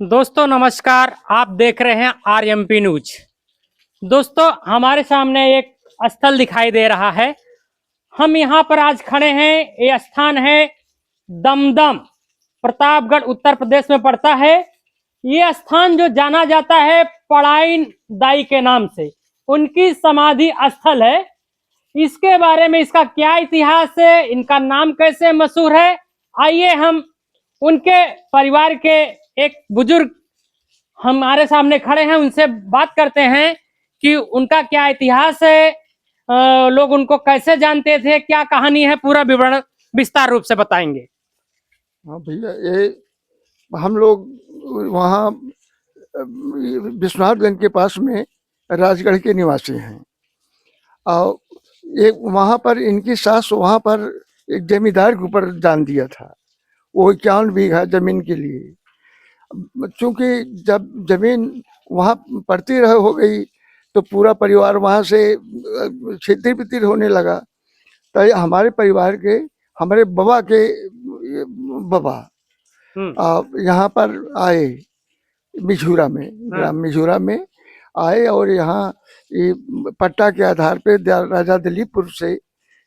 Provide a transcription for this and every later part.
दोस्तों नमस्कार। आप देख रहे हैं आरएमपी न्यूज। दोस्तों हमारे सामने एक स्थल दिखाई दे रहा है। हम यहाँ पर आज खड़े हैं। ये स्थान है दमदम, प्रतापगढ़, उत्तर प्रदेश में पड़ता है। ये स्थान जो जाना जाता है पड़ाइन दाई के नाम से, उनकी समाधि स्थल है। इसके बारे में, इसका क्या इतिहास है, इनका नाम कैसे मशहूर है, आइए हम उनके परिवार के एक बुजुर्ग हमारे सामने खड़े हैं, उनसे बात करते हैं कि उनका क्या इतिहास है, लोग उनको कैसे जानते थे, क्या कहानी है, पूरा विवरण विस्तार रूप से बताएंगे। हाँ भैया, ये हम लोग वहाँ विश्वनाथगंज के पास में राजगढ़ के निवासी हैं। और एक वहाँ पर इनकी सास वहाँ पर एक जमींदार के ऊपर दान दिया था, वो 51 बीघा जमीन के लिए। चूंकि जब जमीन वहाँ पड़ती रह हो गई तो पूरा परिवार वहाँ से छितिर पितिर होने लगा। तो हमारे परिवार के, हमारे बाबा के बाबा यहाँ पर आए, मिझूरा में, ग्राम मिझूरा में आए और यहाँ ये पट्टा के आधार पे राजा दिलीपपुर से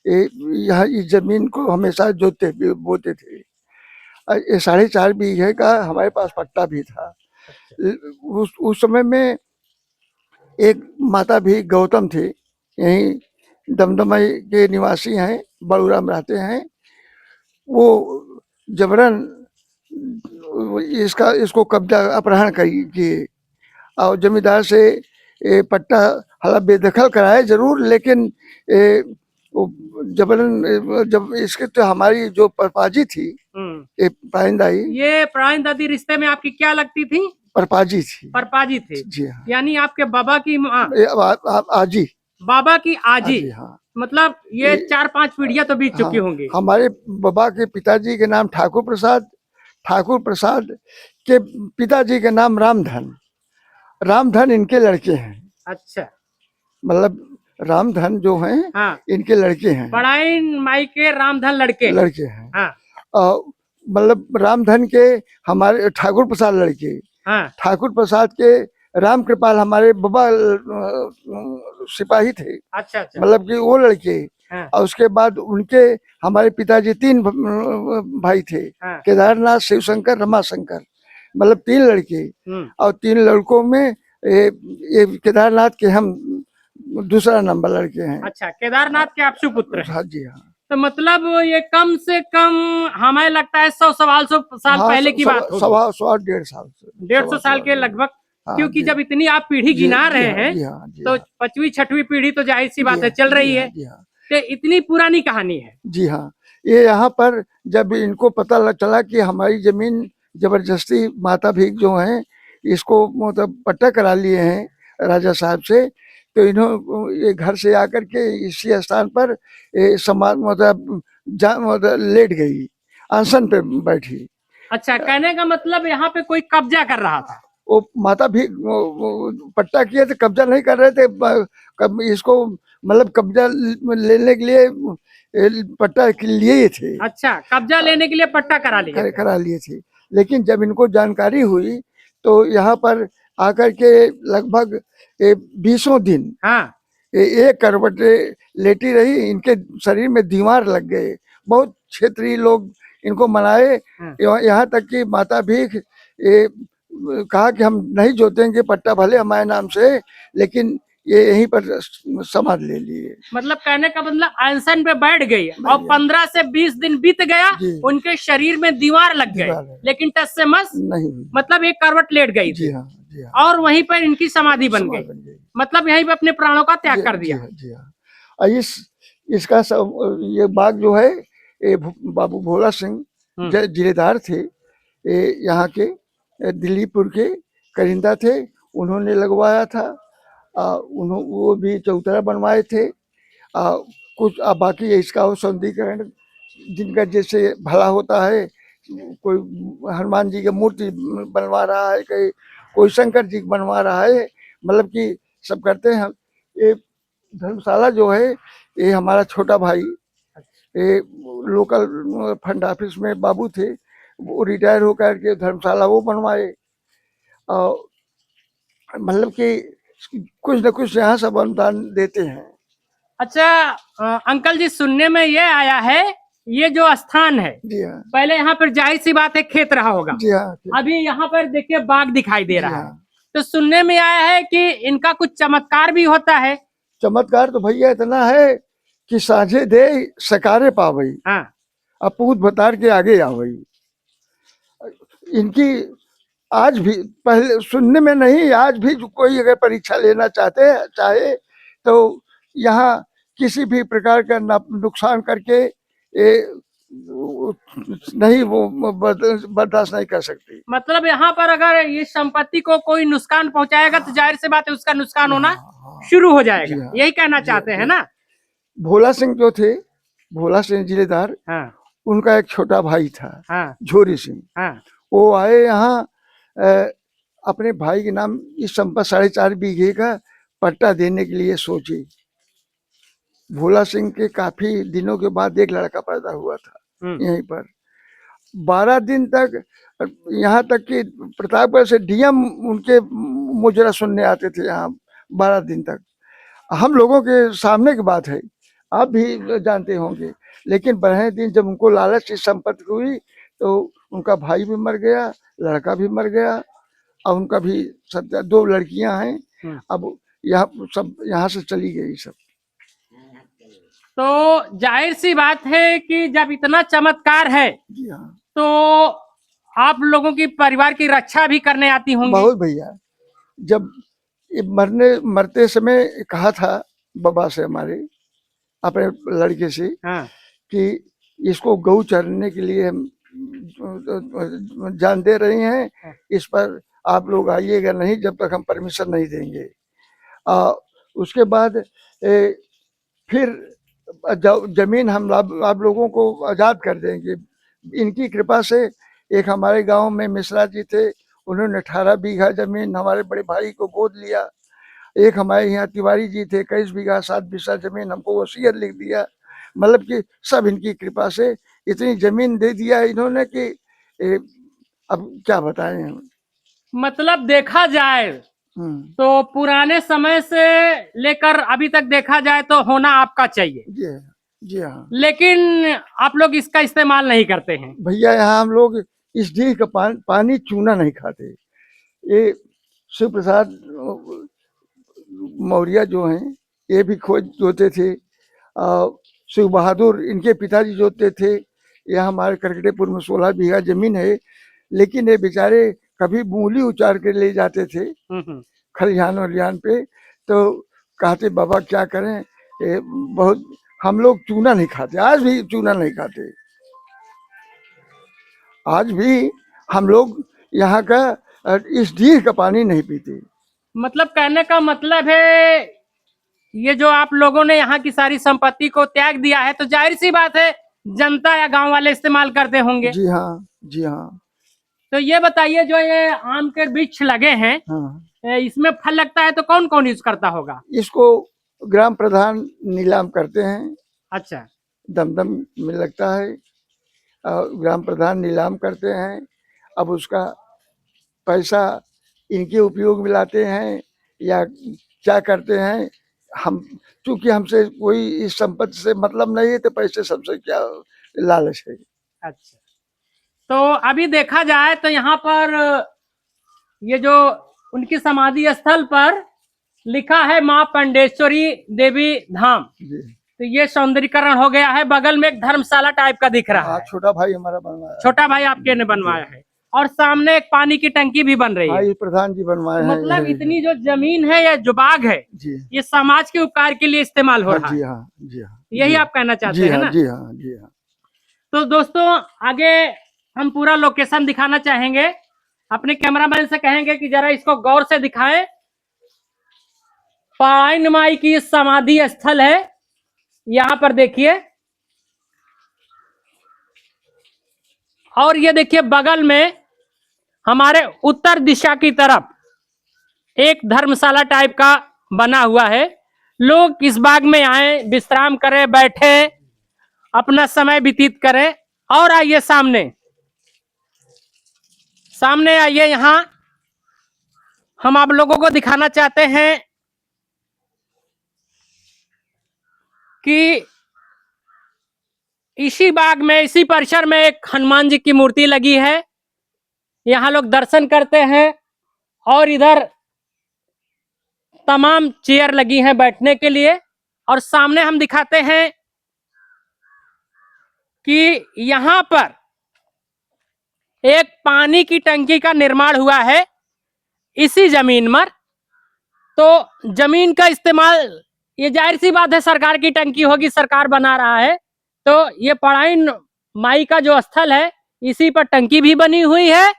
यहाँ इस जमीन को हमेशा जोते बोते थे। ये 4.5 बीघे का हमारे पास पट्टा भी था। उस समय में एक माता भी गौतम थे, यहीं दमदमई के निवासी हैं, बड़ूरा में रहते हैं। वो जबरन इसको कब्जा अपहरण किए और जमींदार से पट्टा हालांकि बेदखल कराए जरूर, लेकिन जबरन जब इसके तो हमारी जो परपाजी थी, ये प्राण दादी रिश्ते में आपकी क्या लगती थी? परपाजी थी। परपाजी थे जी हाँ। यानी आपके बाबा की आजी, बाबा की आजी। हाँ। मतलब ये 4-5 पीढ़ियां तो बीत चुकी होंगी। हमारे बाबा के पिताजी के नाम ठाकुर प्रसाद, ठाकुर प्रसाद के पिताजी के नाम रामधन, रामधन इनके लड़के हैं। अच्छा, मतलब रामधन जो हैं, हाँ, इनके लड़के हैं। पड़ाइन माई के रामधन लड़के हैं। हाँ। मतलब रामधन के हमारे ठाकुर प्रसाद लड़के, हाँ। ठाकुर प्रसाद के राम कृपाल हमारे बाबा सिपाही थे। अच्छा। मतलब कि वो लड़के, हाँ। और उसके बाद उनके हमारे पिताजी 3 भाई थे, हाँ। केदारनाथ, शिवशंकर, रमाशंकर, मतलब 3 लड़के। और 3 लड़कों में ये केदारनाथ के हम दूसरा नंबर लड़के हैं। अच्छा, केदारनाथ के आप सुपुत्र? हाँ जी हाँ। तो मतलब ये कम से कम हमें लगता है 100 साल पहले की बात होगी। 150 साल के लगभग। हाँ, क्योंकि जब इतनी आप पीढ़ी गिना रहे हैं, तो 5वीं 6वीं पीढ़ी तो जाहिर सी बात है चल रही है। तो इतनी पुरानी कहानी है। जी हाँ। ये यहाँ पर जब इनको पता चला कि हमारी जमीन जबरदस्ती माता भीख जो है इसको मतलब पट्टा करा लिए हैं राजा साहब से, तो इन्होंने घर से आकर के इसी स्थान पर समाज मतलब लेट गई, आसन पे बैठी। अच्छा, कहने का मतलब यहाँ पे कोई कब्जा कर रहा था। वो माता भी पट्टा किए थे, कब्जा नहीं कर रहे थे। इसको मतलब कब्जा लेने के लिए पट्टा लिए थे। अच्छा, कब्जा लेने के लिए पट्टा करा लिए थे। लेकिन जब इनको जानकारी हुई तो यहाँ पर आकर के लगभग 20 दिन, हाँ, एक करवट लेटी रही, इनके शरीर में दीवार लग गए। बहुत क्षेत्रीय लोग इनको मनाए, यहाँ तक कि माता भीख कहा कि हम नहीं जोतेंगे पट्टा, भले हमारे नाम से, लेकिन ये यहीं पर समाधि ले लिए। मतलब कहने का मतलब अनशन पे बैठ गई और 15 से 20 दिन बीत गया, उनके शरीर में दीवार लग गए, लेकिन टस से मस नहीं, मतलब एक करवट लेट गई थी। और वहीं पर इनकी समाधि बन गई। मतलब यहीं पे अपने प्राणों का त्याग कर दिया। जी हाँ। इसका ये बाग जो है, ये बाबू भोला सिंह जिलेदार थे, यहाँ के दिल्लीपुर के करिंदा थे, उन्होंने लगवाया था। वो भी चौतरा बनवाए थे। कुछ बाकी इसका सौंदर्यीकरण जिनका जैसे भला होता है, कोई हनुमान जी की मूर्ति बनवा रहा है, कोई शंकर जी बनवा रहा है, मतलब कि सब करते हैं। ये धर्मशाला जो है, ये हमारा छोटा भाई, ये लोकल फंड ऑफिस में बाबू थे, वो रिटायर होकर के धर्मशाला वो बनवाए। और मतलब कि कुछ न कुछ यहाँ सब अनुदान देते हैं। अच्छा अंकल जी, सुनने में ये आया है, ये जो स्थान है, जी हाँ, पहले यहाँ पर जाहिर सी बात है खेत रहा होगा, जी हाँ, अभी यहाँ पर देखिए बाग दिखाई दे जी रहा है। हाँ। तो सुनने में आया है कि इनका कुछ चमत्कार भी होता है। चमत्कार तो भैया इतना है कि साझे दे सकारे पावई, हाँ, अपूत बतार के आगे आवई। इनकी आज भी, पहले सुनने में नहीं, आज भी जो कोई अगर परीक्षा लेना चाहे तो यहाँ किसी भी प्रकार का नुकसान करके नहीं, वो बर्दाश्त नहीं कर सकती। मतलब यहाँ पर अगर इस संपत्ति को कोई नुकसान पहुंचाएगा तो जाहिर सी बात है उसका नुकसान होना शुरू हो जाएगा। जी हाँ, यही कहना जी, चाहते हैं जी। ना। भोला सिंह जो थे, भोला सिंह जिलेदार, हाँ, उनका एक छोटा भाई था, हाँ, झोरी सिंह। हाँ, वो आए यहाँ अपने भाई के नाम इस संपत्ति 4.5 बीघे का पट्टा देने के लिए सोचे। भोला सिंह के काफी दिनों के बाद एक लड़का पैदा हुआ था यहीं पर। 12 दिन तक, यहाँ तक कि प्रतापगढ़ से डीएम उनके मुजरा सुनने आते थे यहाँ 12 दिन तक। हम लोगों के सामने की बात है, आप भी जानते होंगे। लेकिन 12 दिन जब उनको लालच इस संपत्ति की हुई तो उनका भाई भी मर गया, लड़का भी मर गया, और उनका भी 2 लड़कियां हैं। अब यहाँ से चली गई सब। तो जाहिर सी बात है कि जब इतना चमत्कार है जी हाँ, तो आप लोगों की परिवार की रक्षा भी करने आती होंगी। बहुत भैया। जब ये मरते समय कहा था बाबा से, हमारे अपने लड़के से, हाँ, कि इसको गौ चरने के लिए हम जान दे रहे हैं, इस पर आप लोग आइएगा नहीं जब तक हम परमिशन नहीं देंगे। उसके बाद फिर जमीन हम आप लोगों को आजाद कर देंगे। इनकी कृपा से एक हमारे गांव में मिश्रा जी थे, उन्होंने 18 बीघा जमीन हमारे बड़े भाई को गोद लिया। एक हमारे यहाँ तिवारी जी थे, 21 बीघा 7 बीघा जमीन हमको वसीयत लिख दिया। मतलब कि सब इनकी कृपा से इतनी जमीन दे दिया इन्होंने कि अब क्या बताएं हम। मतलब देखा जाए तो पुराने समय से लेकर अभी तक देखा जाए तो होना आपका चाहिए। जी हाँ। लेकिन आप लोग इसका इस्तेमाल नहीं करते हैं भैया। यहाँ हम लोग इस डीह का पानी चूना नहीं खाते। ये शिव प्रसाद मौर्य जो हैं, ये भी खोज जोते थे। शिव बहादुर इनके पिताजी जोतते थे। यहाँ हमारे करकटेपुर में 16 बीघा जमीन है, लेकिन ये बेचारे कभी मूली उचार के ले जाते थे खलिहान वलिहान पे, तो कहते बाबा क्या करें, ये बहुत, हम लोग चूना नहीं खाते, आज भी चूना नहीं खाते। आज भी हम लोग यहाँ का इस डीह का पानी नहीं पीते। मतलब कहने का मतलब है ये जो आप लोगों ने यहाँ की सारी संपत्ति को त्याग दिया है तो जाहिर सी बात है जनता या गांव वाले इस्तेमाल करते होंगे। जी हाँ, जी हाँ। तो ये बताइए, जो ये आम के वृक्ष लगे हैं, हाँ, इसमें फल लगता है तो कौन कौन यूज करता होगा? इसको ग्राम प्रधान नीलाम करते हैं। अच्छा, दमदम में लगता है, ग्राम प्रधान नीलाम करते हैं। अब उसका पैसा इनके उपयोग में लाते हैं या क्या करते हैं, हम चूंकि हमसे कोई इस संपत्ति से मतलब नहीं है तो पैसे सबसे क्या लालच है। अच्छा। तो अभी देखा जाए तो यहाँ पर ये जो उनकी समाधि स्थल पर लिखा है माँ पंडेश्वरी देवी धाम, तो ये सौंदर्यीकरण हो गया है। बगल में एक धर्मशाला टाइप का दिख रहा है। छोटा भाई हमारा बनवाया, छोटा भाई आपके ने बनवाया है, और सामने एक पानी की टंकी भी बन रही है। ये प्रधान जी बनवाए हैं। मतलब इतनी जो जमीन है या जो बाग है जी, ये समाज के उपकार के लिए इस्तेमाल हो रहा है। जी हाँ, जी हाँ, यही आप कहना चाहते हैं ना? जी हाँ, जी हाँ। तो दोस्तों आगे हम पूरा लोकेशन दिखाना चाहेंगे, अपने कैमरामैन से कहेंगे कि जरा इसको गौर से दिखाएं। पाइन माई की समाधि स्थल है, यहाँ पर देखिए, और ये देखिए बगल में हमारे उत्तर दिशा की तरफ एक धर्मशाला टाइप का बना हुआ है। लोग इस बाग में आए, विश्राम करें, बैठे, अपना समय व्यतीत करें। और आइए सामने, सामने आइए, यहाँ हम आप लोगों को दिखाना चाहते हैं कि इसी बाग में, इसी परिसर में एक हनुमान जी की मूर्ति लगी है। यहाँ लोग दर्शन करते हैं और इधर तमाम चेयर लगी हैं बैठने के लिए। और सामने हम दिखाते हैं कि यहाँ पर एक पानी की टंकी का निर्माण हुआ है इसी जमीन पर। तो जमीन का इस्तेमाल, ये जाहिर सी बात है सरकार की टंकी होगी, सरकार बना रहा है। तो ये पढ़ाई माई का जो स्थल है, इसी पर टंकी भी बनी हुई है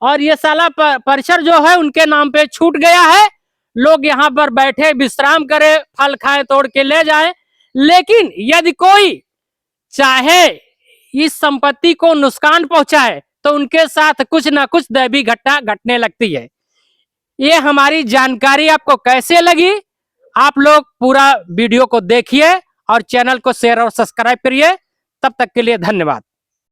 और ये साला परिसर जो है उनके नाम पे छूट गया है। लोग यहाँ पर बैठे विश्राम करें, फल खाए तोड़ के ले जाए। लेकिन यदि कोई चाहे इस संपत्ति को नुकसान पहुंचाए तो उनके साथ कुछ ना कुछ दैवी घटना घटने लगती है। ये हमारी जानकारी आपको कैसे लगी? आप लोग पूरा वीडियो को देखिए और चैनल को शेयर और सब्सक्राइब करिए। तब तक के लिए धन्यवाद।